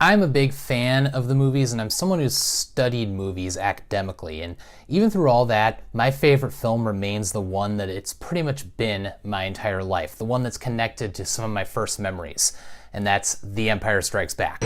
I'm a big fan of the movies, and I'm someone who's studied movies academically, and even through all that, my favorite film remains the one that it's pretty much been my entire life, the one that's connected to some of my first memories, and that's The Empire Strikes Back.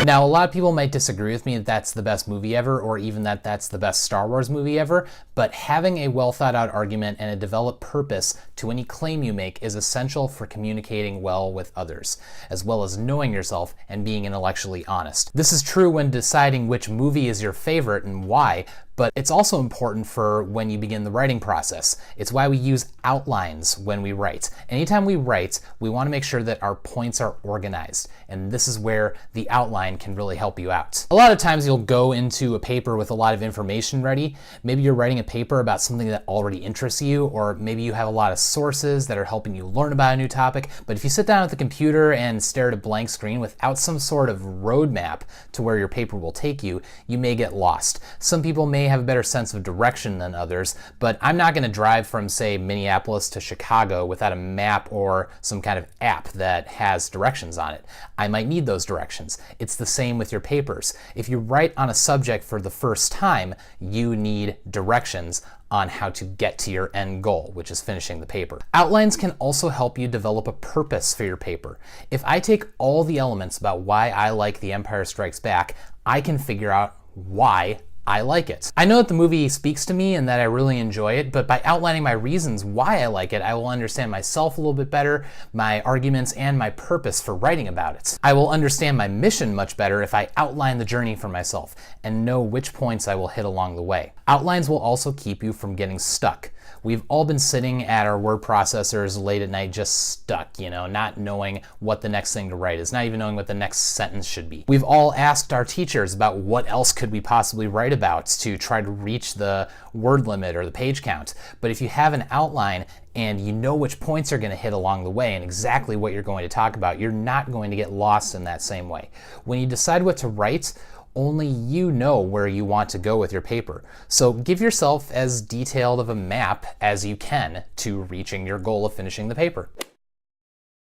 Now, a lot of people might disagree with me that that's the best movie ever, or even that that's the best Star Wars movie ever, but having a well thought out argument and a developed purpose to any claim you make is essential for communicating well with others, as well as knowing yourself and being intellectually honest. This is true when deciding which movie is your favorite and why, but it's also important for when you begin the writing process. It's why we use outlines when we write. Anytime we write, we want to make sure that our points are organized, and this is where the outline can really help you out. A lot of times you'll go into a paper with a lot of information ready. Maybe you're writing a paper about something that already interests you, or maybe you have a lot of sources that are helping you learn about a new topic, but if you sit down at the computer and stare at a blank screen without some sort of roadmap to where your paper will take you, you may get lost. Some people may have a better sense of direction than others, but I'm not going to drive from, say, Minneapolis to Chicago without a map or some kind of app that has directions on it. I might need those directions. It's the same with your papers. If you write on a subject for the first time, you need directions on how to get to your end goal, which is finishing the paper. Outlines can also help you develop a purpose for your paper. If I take all the elements about why I like The Empire Strikes Back, I can figure out why I like it. I know that the movie speaks to me and that I really enjoy it, but by outlining my reasons why I like it, I will understand myself a little bit better, my arguments, and my purpose for writing about it. I will understand my mission much better if I outline the journey for myself and know which points I will hit along the way. Outlines will also keep you from getting stuck. We've all been sitting at our word processors late at night just stuck, not knowing what the next thing to write is, not even knowing what the next sentence should be. We've all asked our teachers about what else could we possibly write about to try to reach the word limit or the page count. But if you have an outline and you know which points are going to hit along the way and exactly what you're going to talk about, you're not going to get lost in that same way. When you decide what to write, only you know where you want to go with your paper. So give yourself as detailed of a map as you can to reaching your goal of finishing the paper.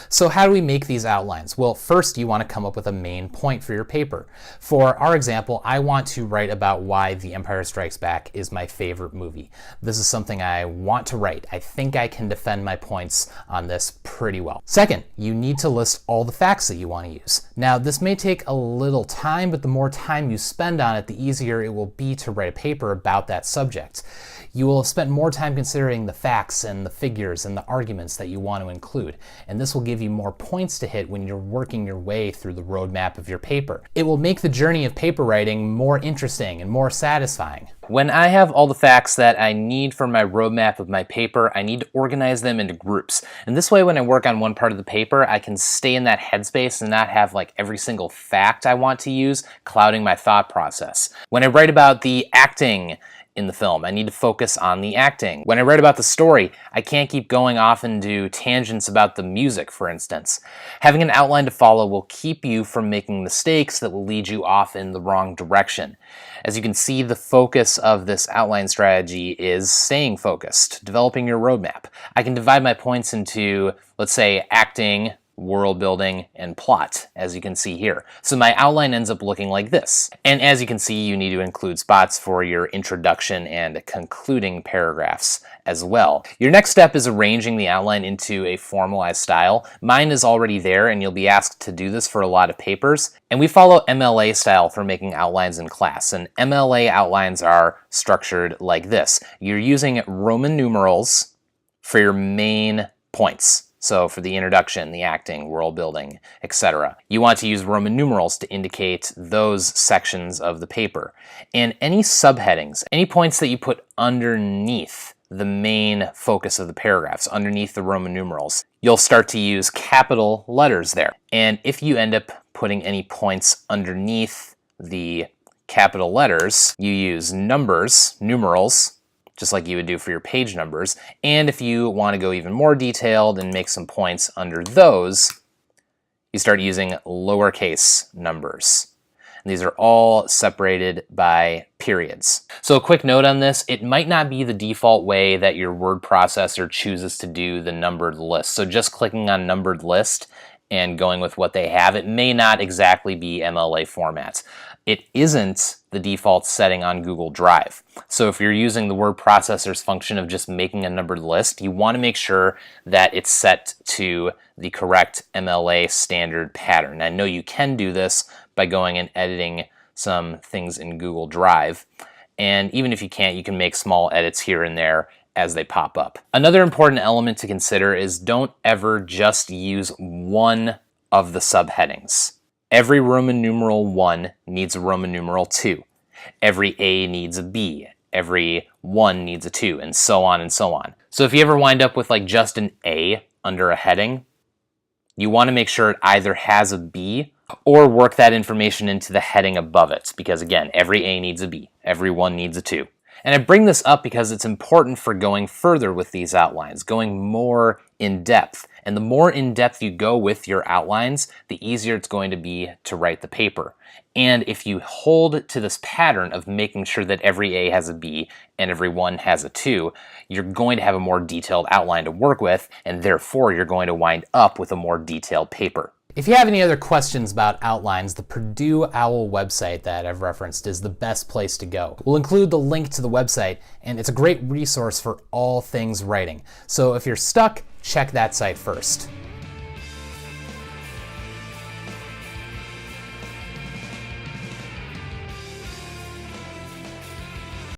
So how do we make these outlines? Well, first you want to come up with a main point for your paper. For our example, I want to write about why The Empire Strikes Back is my favorite movie. This is something I want to write. I think I can defend my points on this pretty well. Second, you need to list all the facts that you want to use. Now, this may take a little time, but the more time you spend on it, the easier it will be to write a paper about that subject. You will have spent more time considering the facts and the figures and the arguments that you want to include, and this will give you more points to hit when you're working your way through the roadmap of your paper. It will make the journey of paper writing more interesting and more satisfying. When I have all the facts that I need for my roadmap of my paper, I need to organize them into groups. And this way, when I work on one part of the paper, I can stay in that headspace and not have like every single fact I want to use clouding my thought process. When I write about the acting in the film, I need to focus on the acting. When I write about the story, I can't keep going off into tangents about the music, for instance. Having an outline to follow will keep you from making mistakes that will lead you off in the wrong direction. As you can see, the focus of this outline strategy is staying focused, developing your roadmap. I can divide my points into, let's say, acting, world building, and plot, as you can see here. So my outline ends up looking like this. And as you can see, you need to include spots for your introduction and concluding paragraphs as well. Your next step is arranging the outline into a formalized style. Mine is already there, and you'll be asked to do this for a lot of papers. And we follow MLA style for making outlines in class. And MLA outlines are structured like this. You're using Roman numerals for your main points. So for the introduction, the acting, world building, etc. You want to use Roman numerals to indicate those sections of the paper. And any subheadings, any points that you put underneath the main focus of the paragraphs, underneath the Roman numerals, you'll start to use capital letters there. And if you end up putting any points underneath the capital letters, you use numbers, numerals, just like you would do for your page numbers. And if you want to go even more detailed and make some points under those, you start using lowercase numbers. and these are all separated by periods. So a quick note on this, it might not be the default way that your word processor chooses to do the numbered list. So just clicking on numbered list and going with what they have, it may not exactly be MLA formats. It isn't the default setting on Google Drive. So if you're using the word processor's function of just making a numbered list, you want to make sure that it's set to the correct MLA standard pattern. I know you can do this by going and editing some things in Google Drive. And even if you can't, you can make small edits here and there as they pop up. Another important element to consider is don't ever just use one of the subheadings. Every Roman numeral 1 needs a Roman numeral 2. Every A needs a B. Every 1 needs a 2, and so on and so on. So if you ever wind up with like just an A under a heading, you want to make sure it either has a B or work that information into the heading above it, because again, every A needs a B. Every 1 needs a 2. And I bring this up because it's important for going further with these outlines, going more in depth. And the more in depth you go with your outlines, the easier it's going to be to write the paper. And if you hold to this pattern of making sure that every A has a B and every 1 has a 2, you're going to have a more detailed outline to work with, and therefore you're going to wind up with a more detailed paper. If you have any other questions about outlines, the Purdue OWL website that I've referenced is the best place to go. We'll include the link to the website, and it's a great resource for all things writing. So if you're stuck, check that site first.